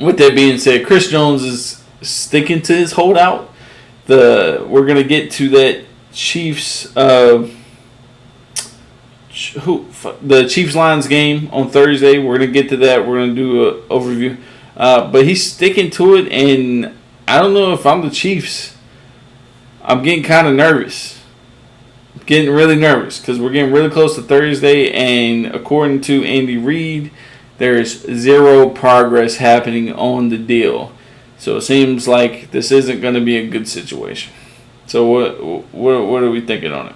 With that being said, Chris Jones is sticking to his holdout. We're gonna get to that Chiefs the Chiefs Lions game on Thursday. We're gonna get to that. We're gonna do an overview. But he's sticking to it, and I don't know if I'm the Chiefs. I'm getting kind of nervous. Getting really nervous because we're getting really close to Thursday, and according to Andy Reid, there's zero progress happening on the deal. So it seems like this isn't going to be a good situation. So what are we thinking on it?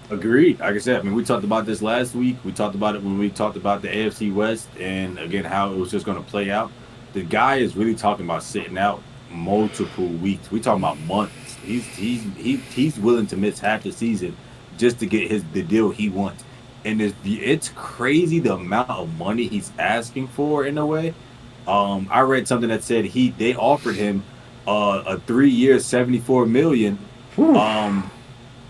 Agreed. Like I said, I mean, we talked about this last week. We talked about it when we talked about the AFC West, and again how it was just going to play out. The guy is really talking about sitting out multiple weeks. We talking about months. He's willing to miss half the season just to get the deal he wants. And it's crazy the amount of money he's asking for in a way. I read something that said they offered him a 3 year, 74 million, Whew.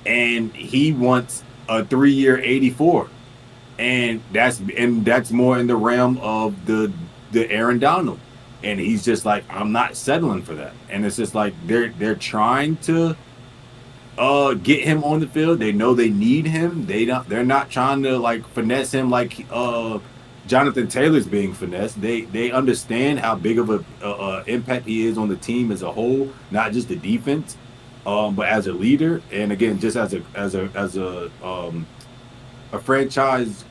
and he wants a 3 year, 84, and that's more in the realm of the Aaron Donald, and he's just like, I'm not settling for that, and it's just like they're trying to get him on the field. They know they need him. They're not trying to like finesse him like Jonathan Taylor's being finessed. They understand how big of a impact he is on the team as a whole, not just the defense, but as a leader, and again, just a franchise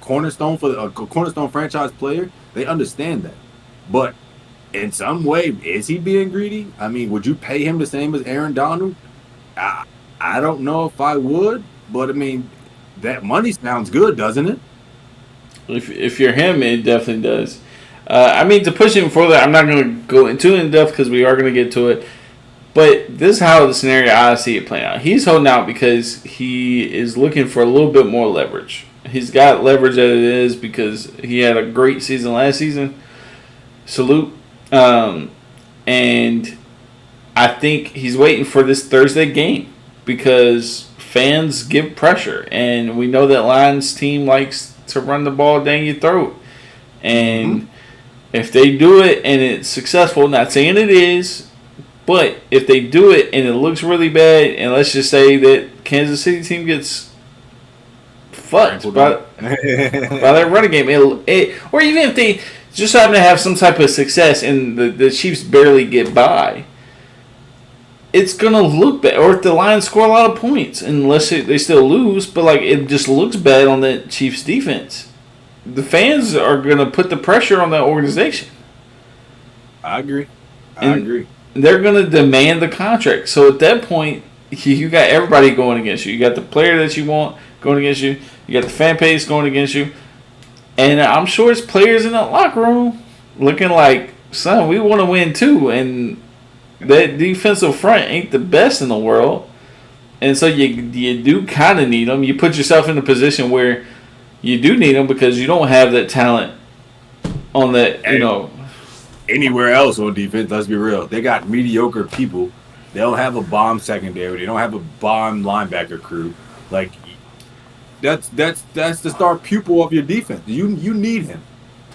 cornerstone for a cornerstone franchise player. They understand that, but in some way, is he being greedy? I mean, would you pay him the same as Aaron Donald? I don't know if I would, but I mean, that money sounds good, doesn't it? If you're him, it definitely does. I mean, to push him further, I'm not going to go into in depth because we are going to get to it. But this is how the scenario I see it playing out. He's holding out because he is looking for a little bit more leverage. He's got leverage as it is because he had a great season last season. Salute. And I think he's waiting for this Thursday game because fans give pressure. And we know that Lions team likes to run the ball down your throat. And if they do it and it's successful, not saying it is, but if they do it and it looks really bad, and let's just say that Kansas City team gets fucked by that running game, or even if they just happen to have some type of success and the Chiefs barely get by, it's going to look bad. Or if the Lions score a lot of points, unless they still lose, but like it just looks bad on the Chiefs defense. The fans are going to put the pressure on that organization. I agree. I agree. They're going to demand the contract. So at that point, you got everybody going against you. You got the player that you want going against you. You got the fan base going against you. And I'm sure it's players in that locker room looking like, son, we want to win too. And that defensive front ain't the best in the world. And so you do kind of need them. You put yourself in a position where you do need them because you don't have that talent on that, anywhere else on defense, let's be real. They got mediocre people. They don't have a bomb secondary. They don't have a bomb linebacker crew. Like that's the star pupil of your defense. You need him.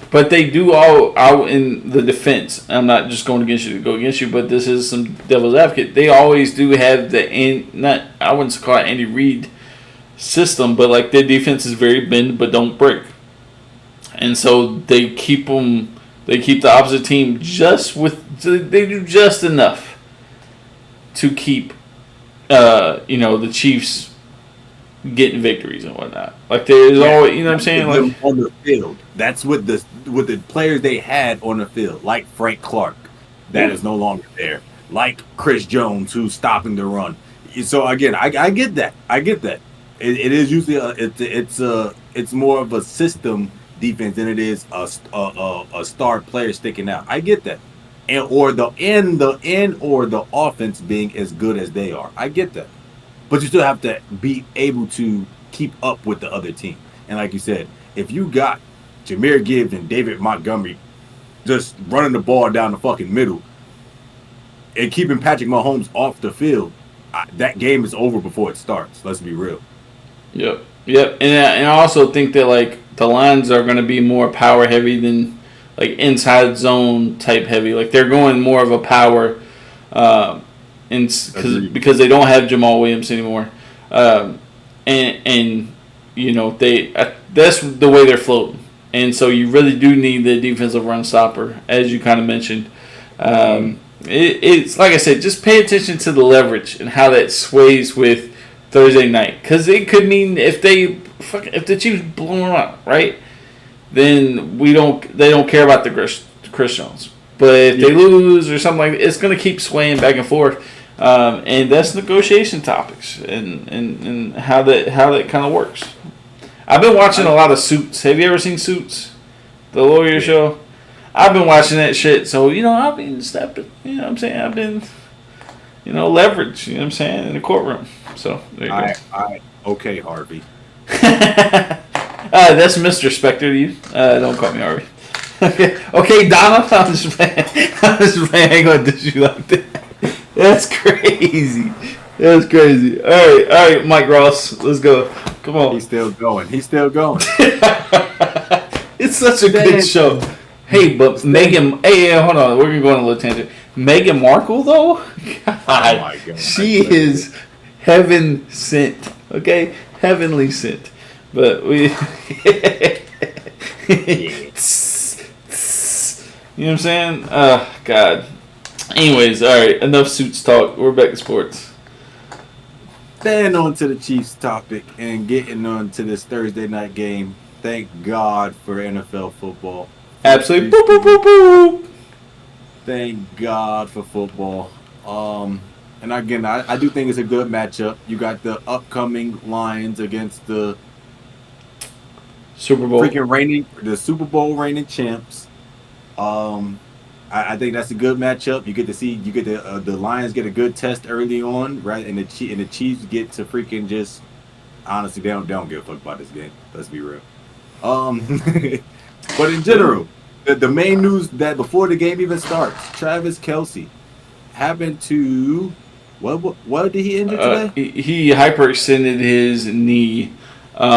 But they do all out in the defense. I'm not just going against you to go against you, but this is some devil's advocate. They always do have I wouldn't call it Andy Reid system, but like their defense is very bend but don't break. And so they keep the opposite team they do just enough to keep the Chiefs getting victories and whatnot. Like there's always, you know what I'm saying, like on the field. That's what the players they had on the field, like Frank Clark, that is no longer there, like Chris Jones, who's stopping the run. So again, I get that. I get that. It is usually it's more of a system defense than it is a star player sticking out. I get that, or the offense being as good as they are. I get that, but you still have to be able to keep up with the other team. And like you said, if you got Jahmyr Gibbs and David Montgomery just running the ball down the fucking middle and keeping Patrick Mahomes off the field, that game is over before it starts. Let's be real. Yep. And I also think that like the Lions are going to be more power heavy than like inside zone type heavy. Like they're going more of a power, because they don't have Jamal Williams anymore, and that's the way they're floating. And so you really do need the defensive run stopper, as you kind of mentioned. It's like I said, just pay attention to the leverage and how that sways with Thursday night, because it could mean if the Chiefs blow them up, right? Then they don't care about the Chris Jones. But if they lose or something like that, it's going to keep swaying back and forth, and that's negotiation topics and how that kind of works. I've been watching a lot of Suits. Have you ever seen Suits, the lawyer show? I've been watching that shit, so I've been stepping. You know what I'm saying? I've been, leverage. You know what I'm saying, in the courtroom. So there you go. Okay, Harvey. That's Mr. Spectre to you. Don't call me Harvey. Okay, Donna. I'm just playing. I ain't gonna dish you like that. That's crazy. That's crazy. All right, Mike Ross. Let's go. Come on. He's still going. It's such a good show. Hey, but Meghan. Hey, hold on. We're gonna go on a little tangent. Meghan Markle, though. God, oh my God, she is heaven sent. Okay, heavenly sent. But we. You know what I'm saying? God. Anyways, all right. Enough Suits talk. We're back to sports. Staying on to the Chiefs topic and getting on to this Thursday night game. Thank God for NFL football. Absolutely. Boop, boop, boop, boop. Thank God for football. And again, I do think it's a good matchup. You got the upcoming Lions against the Super Bowl reigning champs. I think that's a good matchup. You get the Lions get a good test early on, right? And the Chiefs get to freaking just honestly they don't give a fuck about this game. Let's be real. But in general, the main news that before the game even starts, Travis Kelce happened to what did he injure today? He hyperextended his knee,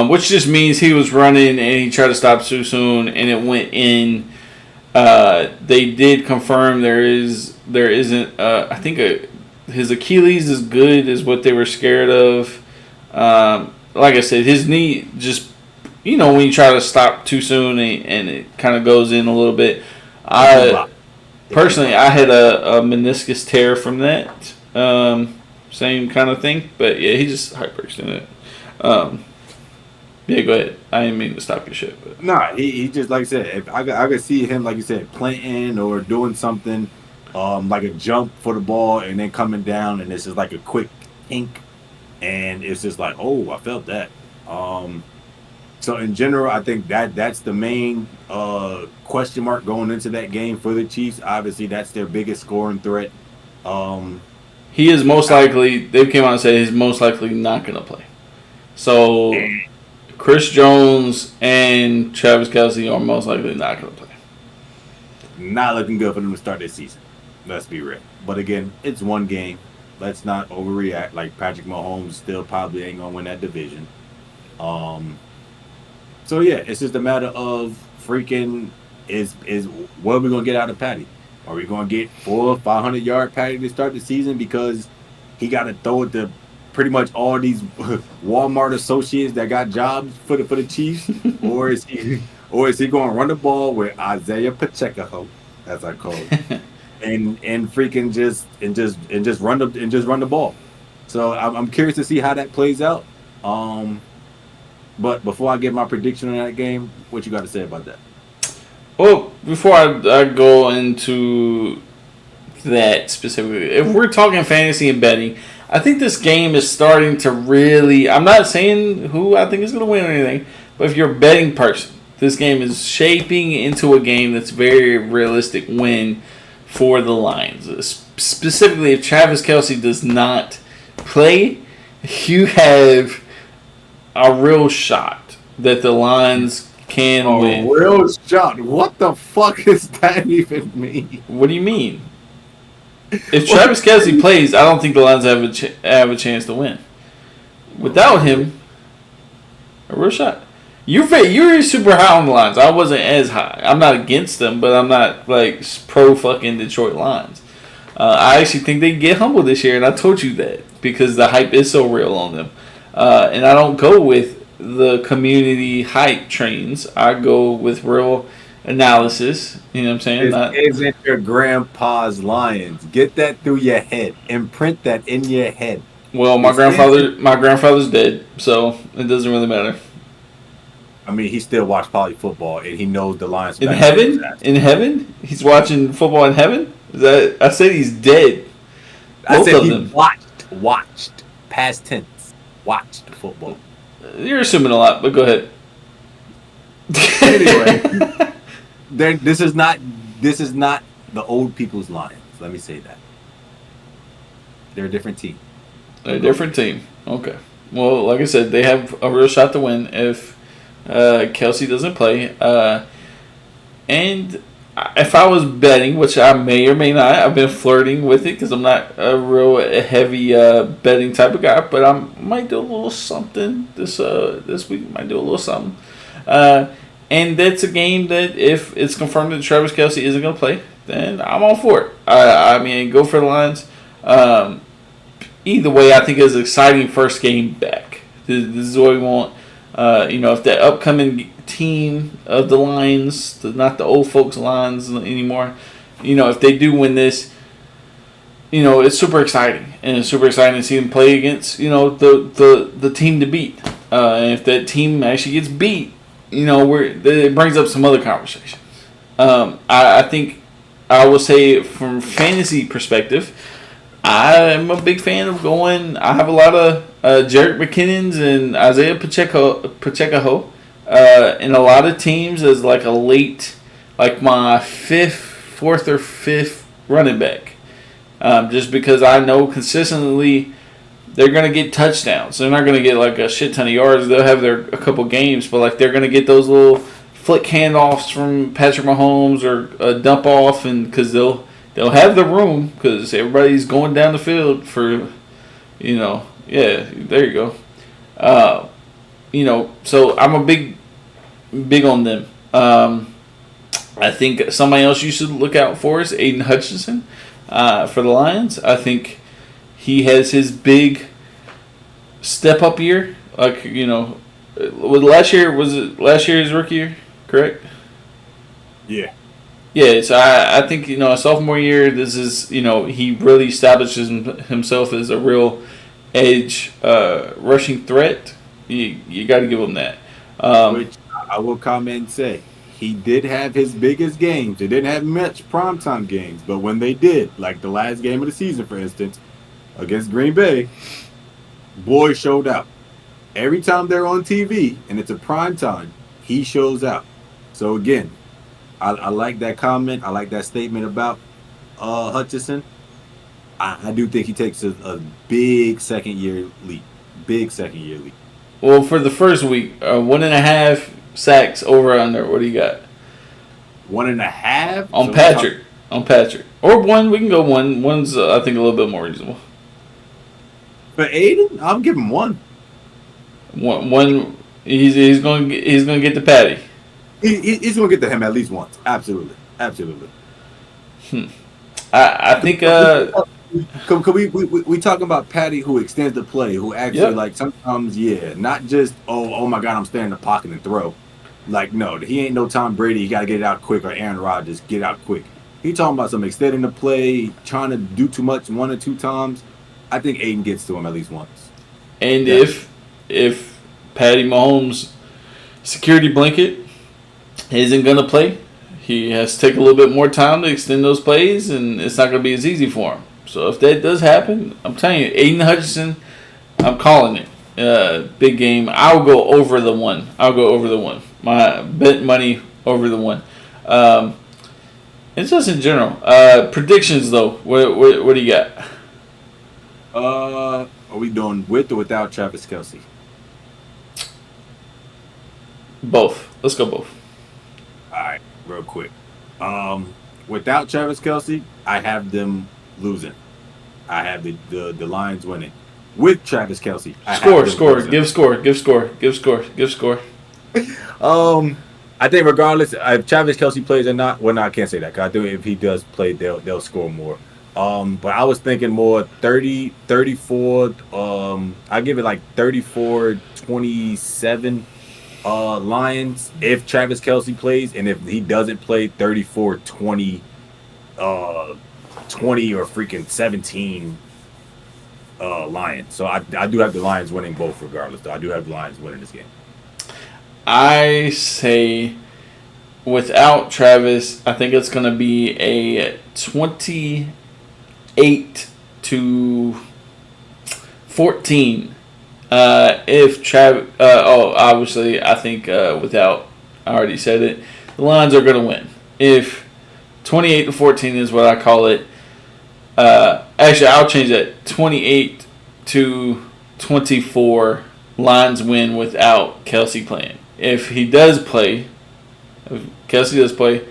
which just means he was running and he tried to stop too soon and it went in. They did confirm there isn't. I think his Achilles is good, is what they were scared of. Like I said, his knee just, when you try to stop too soon and it kind of goes in a little bit. Personally, I had a meniscus tear from that. Same kind of thing, but yeah, he just hyperextended it. Yeah, go ahead. I didn't mean to stop your shit. But. Nah, he just, like I said, if I could see him, like you said, planting or doing something like a jump for the ball and then coming down and it's just like a quick ink and it's just like, oh, I felt that. So in general, I think that's the main question mark going into that game for the Chiefs. Obviously, that's their biggest scoring threat. He is most likely, they came out and said he's most likely not going to play. So Chris Jones and Travis Kelce are most likely not going to play. Not looking good for them to start this season. Let's be real. But again, it's one game. Let's not overreact. Like Patrick Mahomes still probably ain't going to win that division. So yeah, it's just a matter of freaking is what are we going to get out of Patty? Are we going to get 400 or 500 yard Patty to start the season because he got to throw it to pretty much all these Walmart associates that got jobs for the Chiefs, or is he going to run the ball with Isaiah Pacheco, as I call it, and freaking just run the ball? So I'm curious to see how that plays out. But before I give my prediction on that game, what you got to say about that? Well, before I go into that specifically, if we're talking fantasy and betting, I think this game is starting to really... I'm not saying who I think is going to win or anything, but if you're a betting person, this game is shaping into a game that's very realistic win for the Lions. Specifically, if Travis Kelce does not play, you have a real shot that the Lions can win. A real shot? What the fuck does that even mean? What do you mean? If Travis Kelce plays, I don't think the Lions have a chance to win. Without him, a real shot. You're super high on the Lions. I wasn't as high. I'm not against them, but I'm not like pro fucking Detroit Lions. I actually think they get humbled this year, and I told you that because the hype is so real on them. And I don't go with the community hype trains. I go with real analysis. You know what I'm saying? This isn't your grandpa's Lions. Get that through your head. Imprint that in your head. Well, my grandfather's dead, so it doesn't really matter. I mean, he still watched poly football, and he knows the Lions. In heaven? In heaven? He's watching football in heaven? I said he's dead. I said he watched. Past tense. Watched football. You're assuming a lot, but go ahead. Anyway, this is not the old people's Lions. Let me say that. They're a different team. They're a different team. Okay. Well, like I said, they have a real shot to win if Kelce doesn't play. And if I was betting, which I may or may not, I've been flirting with it because I'm not a real heavy betting type of guy, but I might do a little something this week. Might do a little something. And that's a game that if it's confirmed that Travis Kelce isn't going to play, then I'm all for it. I mean, go for the Lions. Either way, I think it's an exciting first game back. This is what we want. If that upcoming team of the Lions, not the old folks Lions anymore, if they do win this, it's super exciting. And it's super exciting to see them play against, the team to beat. And if that team actually gets beat, it brings up some other conversations. I think I will say from fantasy perspective, I'm a big fan of going. I have a lot of Jerick McKinnons and Isaiah Pacheco, and a lot of teams as like a late, like my fourth or fifth running back, just because I know consistently they're gonna get touchdowns. They're not gonna get like a shit ton of yards. They'll have a couple games, but like they're gonna get those little flick handoffs from Patrick Mahomes or a dump off, and because they'll have the room because everybody's going down the field for, yeah, there you go. So I'm a big on them. I think somebody else you should look out for is Aiden Hutchinson for the Lions. I think he has his big step up year. Like, last year his rookie year, correct? Yeah. Yeah, so I think, a sophomore year, this is, he really establishes himself as a real edge rushing threat. You got to give him that. Which I will comment and say, he did have his biggest games. They didn't have much primetime games, but when they did, like the last game of the season, for instance, against Green Bay, boy showed out. Every time they're on TV and it's a primetime, he shows out. So again, I like that comment. I like that statement about Hutchinson. I do think he takes a big second year leap. Well, for the first week, 1.5 sacks over under. What do you got? 1.5 on Patrick. On Patrick, or one. We can go one. One's I think a little bit more reasonable. For Aiden, I'm giving one. One. He's going to get the patty. He's going to get to him at least once. Absolutely. I think. Can we talking about Patty who extends the play, who actually like sometimes not just oh my God, I'm standing in the pocket and throw. Like no, he ain't no Tom Brady. You got to get it out quick, or Aaron Rodgers, get it out quick. He talking about some extending the play, trying to do too much 1 or 2 times. I think Aiden gets to him at least once. And if Patty Mahomes' security blanket isn't going to play, he has to take a little bit more time to extend those plays, and it's not going to be as easy for him. So if that does happen, I'm telling you, Aiden Hutchinson, I'm calling it. Big game. I'll go over the one. My bet money over the one. It's just in general. Predictions, though. What do you got? Are we doing with or without Travis Kelce? Both. Let's go both. All right, real quick. Without Travis Kelce, I have them losing. I have the Lions winning. With Travis Kelce, Score. Give score. I think regardless if Travis Kelce plays or not, well, no, I can't say that. 'Cause I do if he does play, they'll score more. But I was thinking more 30, 34. I give it like 34-27. Lions if Travis Kelce plays, and if he doesn't play, 34-20. 20 or freaking 17. Lions. So I do have the Lions winning both regardless. Though I do have the Lions winning this game. I say without Travis, I think it's going to be a 28-14. If Travis, obviously, I think without, I already said it, the Lions are going to win. If 28-14 is what I call it. Actually, I'll change that. 28-24. Lions win without Kelce playing. If he does play, if Kelce does play,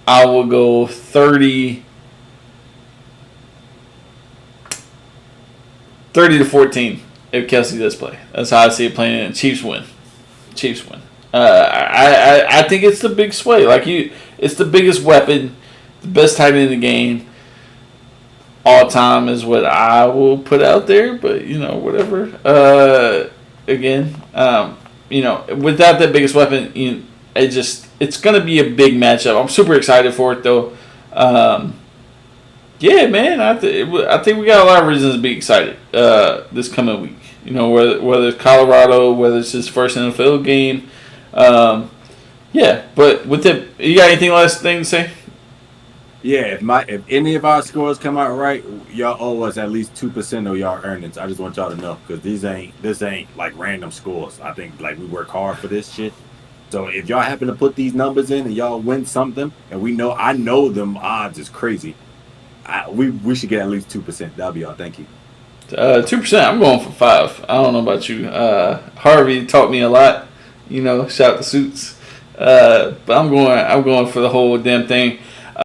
I will go 30-14 if Kelce does play. That's how I see it playing. And Chiefs win. Chiefs win. I think it's the big sway. It's the biggest weapon, the best tight end in the game. All time is what I will put out there, but whatever. Without that biggest weapon, it's gonna be a big matchup. I'm super excited for it though. Yeah, man, I think we got a lot of reasons to be excited this coming week. Whether it's Colorado, whether it's his first NFL game. Yeah, but with it, you got anything last thing to say? Yeah, if any of our scores come out right, y'all owe us at least 2% of y'all earnings. I just want y'all to know because this ain't like random scores. I think like we work hard for this shit. So if y'all happen to put these numbers in and y'all win something, and I know them odds is crazy. We should get at least 2%. That'll be all. Thank you. 2%. I'm going for 5. I don't know about you. Harvey taught me a lot. Shout out to Suits. But I'm going for the whole damn thing.